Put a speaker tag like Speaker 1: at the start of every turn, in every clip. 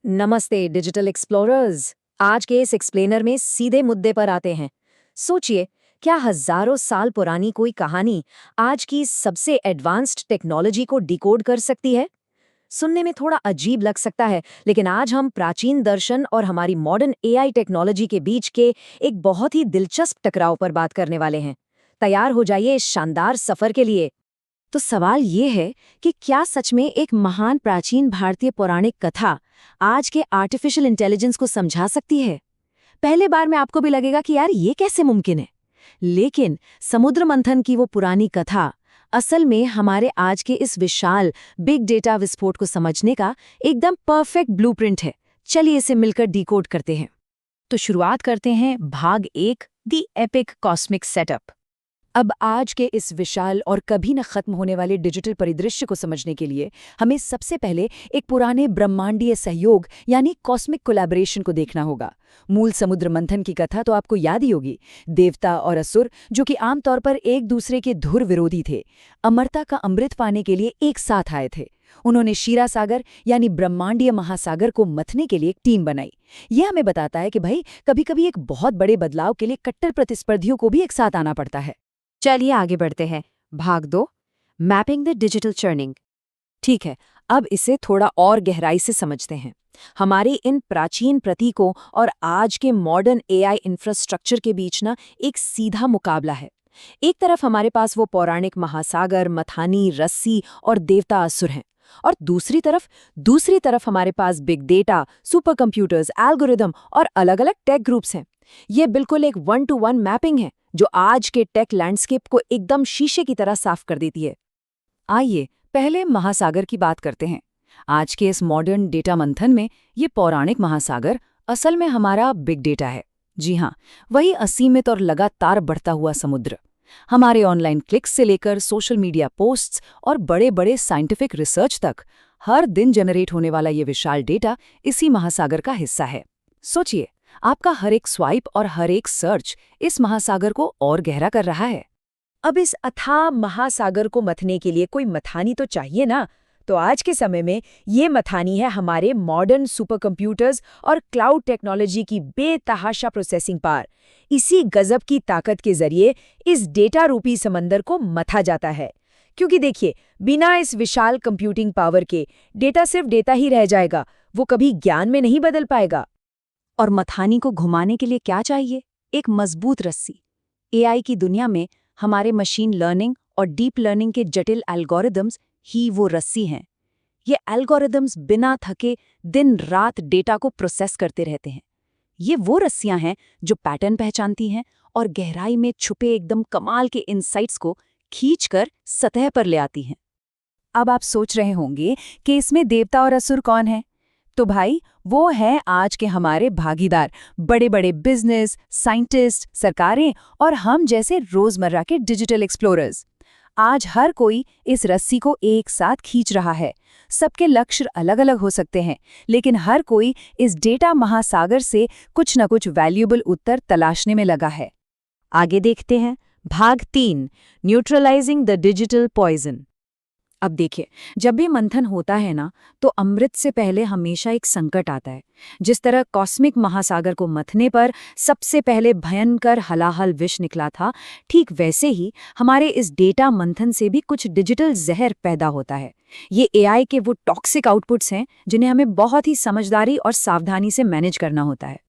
Speaker 1: नमस्ते digital explorers. आज के इस एक्सप्लेनर में सीधे मुद्दे पर आते हैं। सोचिए, क्या हजारों साल पुरानी कोई कहानी आज की सबसे एडवांस्ड टेक्नोलॉजी को डिकोड कर सकती है? सुनने में थोड़ा अजीब लग सकता है, लेकिन आज हम प्राचीन दर्शन और हमारी मॉडर्न एआई टेक्नोलॉजी के बीच के एक बहुत ही दिलचस्प टकराव पर बात करने वाले हैं। तैयार हो जाइए इस शानदार सफर के लिए।
Speaker 2: तो सवाल ये है कि क्या सच में एक महान प्राचीन भारतीय पौराणिक कथा आज के आर्टिफिशियल इंटेलिजेंस को समझा सकती है? पहले बार में आपको भी लगेगा कि यार ये कैसे मुमकिन है, लेकिन समुद्र मंथन की वो पुरानी कथा असल में हमारे आज के इस विशाल बिग डेटा विस्फोट को समझने का एकदम परफेक्ट ब्लूप्रिंट है। चलिए इसे मिलकर डिकोड करते हैं। तो शुरुआत करते हैं भाग 1, दी एपिक कॉस्मिक सेटअप। अब आज के इस विशाल और कभी न खत्म होने वाले डिजिटल परिदृश्य को समझने के लिए हमें सबसे पहले एक पुराने ब्रह्मांडीय सहयोग यानी कॉस्मिक कोलैबोरेशन को देखना होगा। मूल समुद्र मंथन की कथा तो आपको याद ही होगी। देवता और असुर, जो कि आमतौर पर एक दूसरे के धुर विरोधी थे, अमरता का अमृत पाने के लिए एक साथ आए थे। उन्होंने क्षीरा सागर यानी ब्रह्मांडीय महासागर को मथने के लिए एक टीम बनाई। यह हमें बताता है कि भाई कभी कभी एक बहुत बड़े बदलाव के लिए कट्टर प्रतिस्पर्धियों को भी एक साथ आना पड़ता है।
Speaker 1: चलिए आगे बढ़ते हैं। भाग 2, मैपिंग द डिजिटल चर्निंग। ठीक है, अब इसे थोड़ा और गहराई से समझते हैं। हमारे इन प्राचीन प्रतीकों और आज के मॉडर्न एआई इंफ्रास्ट्रक्चर के बीच ना एक सीधा मुकाबला है। एक तरफ हमारे पास वो पौराणिक महासागर, मथानी, रस्सी और देवता असुर हैं, और दूसरी तरफ हमारे पास big data, super computers, algorithm और अलग-अलग टेक ग्रुप्स हैं। ये बिल्कुल एक 1-to-1 मैपिंग है जो आज के टेक लैंडस्केप को एकदम शीशे की तरह साफ कर देती है।
Speaker 2: आइए पहले महासागर की बात करते हैं। आज के इस मॉडर्न डेटा मंथन में ये पौराणिक महासागर असल में हमारा बिग डेटा है। जी हाँ, वही असीमित और लगातार बढ़ता हुआ समुद्र। हमारे ऑनलाइन क्लिक्स से लेकर सोशल मीडिया पोस्ट्स और बड़े बड़े साइंटिफिक रिसर्च तक हर दिन जनरेट होने वाला ये विशाल डेटा इसी महासागर का हिस्सा है। सोचिए, आपका हर एक स्वाइप और हर एक सर्च इस महासागर को और गहरा कर रहा है।
Speaker 1: अब इस अथाह महासागर को मथने के लिए कोई मथानी तो चाहिए ना। तो आज के समय में ये मथानी है हमारे मॉडर्न सुपर कंप्यूटर्स और क्लाउड टेक्नोलॉजी की बेतहाशा प्रोसेसिंग पावर। इसी गजब की ताकत के जरिए इस डेटा रूपी समंदर को मथा जाता है। क्योंकि देखिए, बिना इस विशाल कंप्यूटिंग पावर के डेटा सिर्फ डेटा ही रह जाएगा, वो कभी ज्ञान में नहीं बदल पाएगा।
Speaker 2: और मथानी को घुमाने के लिए क्या चाहिए? एक मजबूत रस्सी। एआई की दुनिया में हमारे मशीन लर्निंग और डीप लर्निंग के जटिल एल्गोरिदम्स ही वो रस्सी हैं। ये एल्गोरिदम्स बिना थके दिन रात डेटा को प्रोसेस करते रहते हैं। ये वो रस्सियां हैं जो पैटर्न पहचानती हैं और गहराई में छुपे एकदम कमाल के इनसाइट्स को खींचकर सतह पर ले आती हैं। अब आप सोच रहे होंगे कि इसमें देवता और असुर कौन है? तो भाई, वो हैं आज के हमारे भागीदार, बड़े बड़े बिजनेस, साइंटिस्ट, सरकारें और हम जैसे रोजमर्रा के डिजिटल एक्सप्लोरर्स। आज हर कोई इस रस्सी को एक साथ खींच रहा है। सबके लक्ष्य अलग अलग हो सकते हैं, लेकिन हर कोई इस डेटा महासागर से कुछ न कुछ वैल्यूएबल उत्तर तलाशने में लगा है। आगे देखते हैं भाग 3, न्यूट्रलाइजिंग द डिजिटल पॉइजन। अब देखिए, जब भी मंथन होता है ना, तो अमृत से पहले हमेशा एक संकट आता है। जिस तरह कॉस्मिक महासागर को मथने पर सबसे पहले भयंकर हलाहल विष निकला था, ठीक वैसे ही हमारे इस डेटा मंथन से भी कुछ डिजिटल जहर पैदा होता है। ये एआई के वो टॉक्सिक आउटपुट्स हैं जिन्हें हमें बहुत ही समझदारी और सावधानी से मैनेज करना होता है।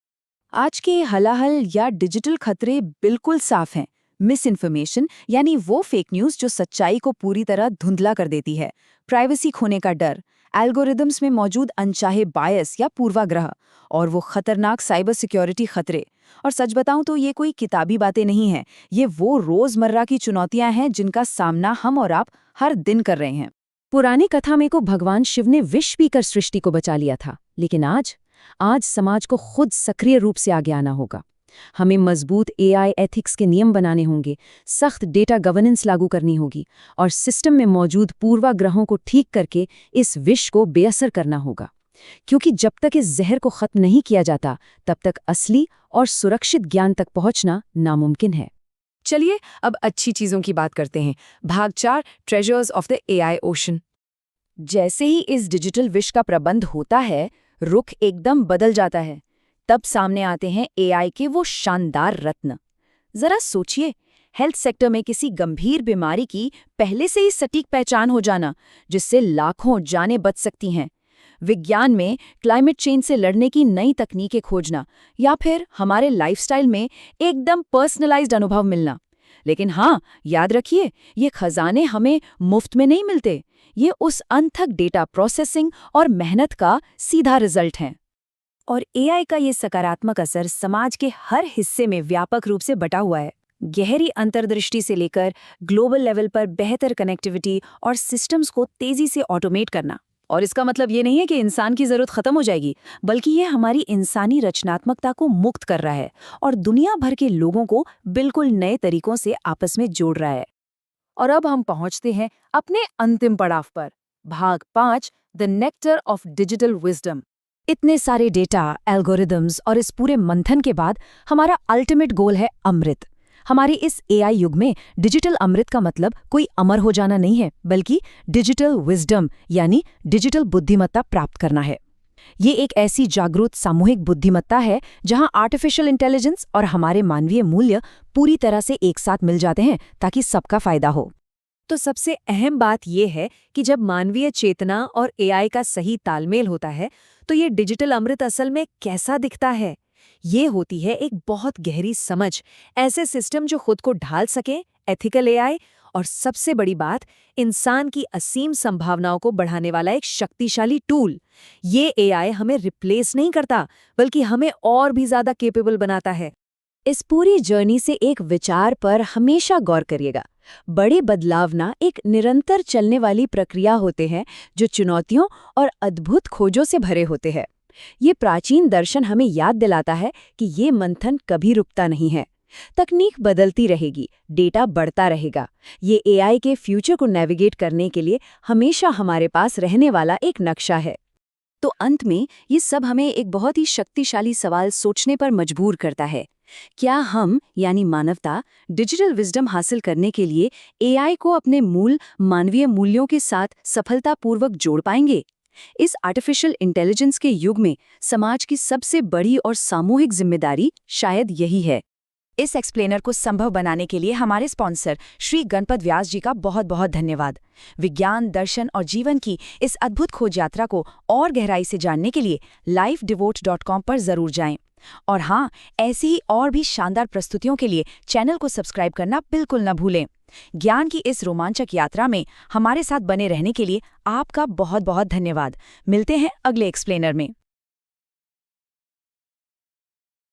Speaker 2: आज के हलाहल या डिजिटल खतरे बिल्कुल साफ हैं। मिस इन्फॉर्मेशन यानी वो फेक न्यूज़ जो सच्चाई को पूरी तरह धुंधला कर देती है, प्राइवेसी खोने का डर, एल्गोरिदम्स में मौजूद अनचाहे बायस या पूर्वाग्रह, और वो खतरनाक साइबर सिक्योरिटी खतरे। और सच बताऊं तो ये कोई किताबी बातें नहीं हैं, ये वो रोजमर्रा की चुनौतियां हैं जिनका सामना हम और आप हर दिन कर रहे हैं। पुरानी कथा में को भगवान शिव ने विष पीकर सृष्टि को बचा लिया था, लेकिन आज समाज को खुद सक्रिय रूप से आगे आना होगा। हमें मजबूत एआई एथिक्स के नियम बनाने होंगे, सख्त डेटा गवर्नेंस लागू करनी होगी और सिस्टम में मौजूद पूर्वाग्रहों को ठीक करके इस विष को बेअसर करना होगा। क्योंकि जब तक इस जहर को खत्म नहीं किया जाता, तब तक असली और सुरक्षित ज्ञान तक पहुंचना नामुमकिन है।
Speaker 1: चलिए अब अच्छी चीजों की बात करते हैं। भाग 4, treasures of the AI ocean.
Speaker 2: जैसे ही इस डिजिटल विष का प्रबंध होता है,
Speaker 1: रुख एकदम बदल जाता है। तब सामने आते हैं एआई के वो शानदार रत्न। जरा सोचिए, हेल्थ सेक्टर में किसी गंभीर बीमारी की पहले से ही सटीक पहचान हो जाना, जिससे लाखों जानें बच सकती हैं। विज्ञान में क्लाइमेट चेंज से लड़ने की नई तकनीकें खोजना, या फिर हमारे लाइफस्टाइल में एकदम पर्सनलाइज्ड अनुभव मिलना। लेकिन हाँ, याद रखिए, ये खजाने हमें मुफ्त में नहीं मिलते। ये उस अनथक डेटा प्रोसेसिंग और मेहनत का सीधा रिजल्ट हैं। और एआई का ये सकारात्मक असर समाज के हर हिस्से में व्यापक रूप से बटा हुआ है। गहरी अंतर्दृष्टि से लेकर ग्लोबल लेवल पर बेहतर कनेक्टिविटी और सिस्टम्स को तेजी से ऑटोमेट करना। और इसका मतलब ये नहीं है कि इंसान की जरूरत खत्म हो जाएगी, बल्कि ये हमारी इंसानी रचनात्मकता को मुक्त कर रहा है और दुनिया भर के लोगों को बिल्कुल नए तरीकों से आपस में जोड़ रहा है। और अब हम पहुंचते हैं अपने अंतिम पड़ाव पर, भाग 5, the nectar of digital wisdom. इतने सारे डेटा, एल्गोरिदम्स और इस पूरे मंथन के बाद हमारा अल्टीमेट गोल है अमृत। हमारे इस एआई युग में डिजिटल अमृत का मतलब कोई अमर हो जाना नहीं है, बल्कि डिजिटल विजडम यानी डिजिटल बुद्धिमत्ता प्राप्त करना है। ये एक ऐसी जागरूक सामूहिक बुद्धिमत्ता है जहां आर्टिफिशियल इंटेलिजेंस और हमारे मानवीय मूल्य पूरी तरह से एक साथ मिल जाते हैं ताकि सबका फायदा हो। तो सबसे अहम बात यह है कि जब मानवीय चेतना और एआई का सही तालमेल होता है, तो ये डिजिटल अमृत असल में कैसा दिखता है? ये होती है एक बहुत गहरी समझ, ऐसे सिस्टम जो खुद को ढाल सके, एथिकल एआई, और सबसे बड़ी बात, इंसान की असीम संभावनाओं को बढ़ाने वाला एक शक्तिशाली टूल। ये एआई हमें रिप्लेस नहीं करता, बल्कि हमें और भी ज्यादा कैपेबल बनाता है। इस पूरी जर्नी से एक विचार पर हमेशा गौर करिएगा। बड़े बदलाव ना एक निरंतर चलने वाली प्रक्रिया होते हैं, जो चुनौतियों और अद्भुत खोजों से भरे होते हैं। ये प्राचीन दर्शन हमें याद दिलाता है कि ये मंथन कभी रुकता नहीं है। तकनीक बदलती रहेगी, डेटा बढ़ता रहेगा। ये एआई के फ्यूचर को नेविगेट करने के लिए हमेशा हमारे पास रहने वाला एक नक्शा है। तो अंत में ये सब हमें एक बहुत ही शक्तिशाली सवाल सोचने पर मजबूर करता है। क्या हम यानी मानवता डिजिटल विजडम हासिल करने के लिए एआई को अपने मूल मानवीय मूल्यों के साथ सफलतापूर्वक जोड़ पाएंगे? इस आर्टिफिशियल इंटेलिजेंस के युग में समाज की सबसे बड़ी और सामूहिक जिम्मेदारी शायद यही है। इस एक्सप्लेनर को संभव बनाने के लिए हमारे स्पॉन्सर श्री गणपत व्यास जी का बहुत बहुत धन्यवाद। विज्ञान, दर्शन और जीवन की इस अद्भुत खोज यात्रा को और गहराई से जानने के लिए lifedevote.com पर जरूर जाएं। और हाँ, ऐसी ही और भी शानदार प्रस्तुतियों के लिए चैनल को सब्सक्राइब करना बिल्कुल न भूलें। ज्ञान की इस रोमांचक यात्रा में हमारे साथ बने रहने के लिए आपका बहुत बहुत धन्यवाद। मिलते हैं अगले एक्सप्लेनर में।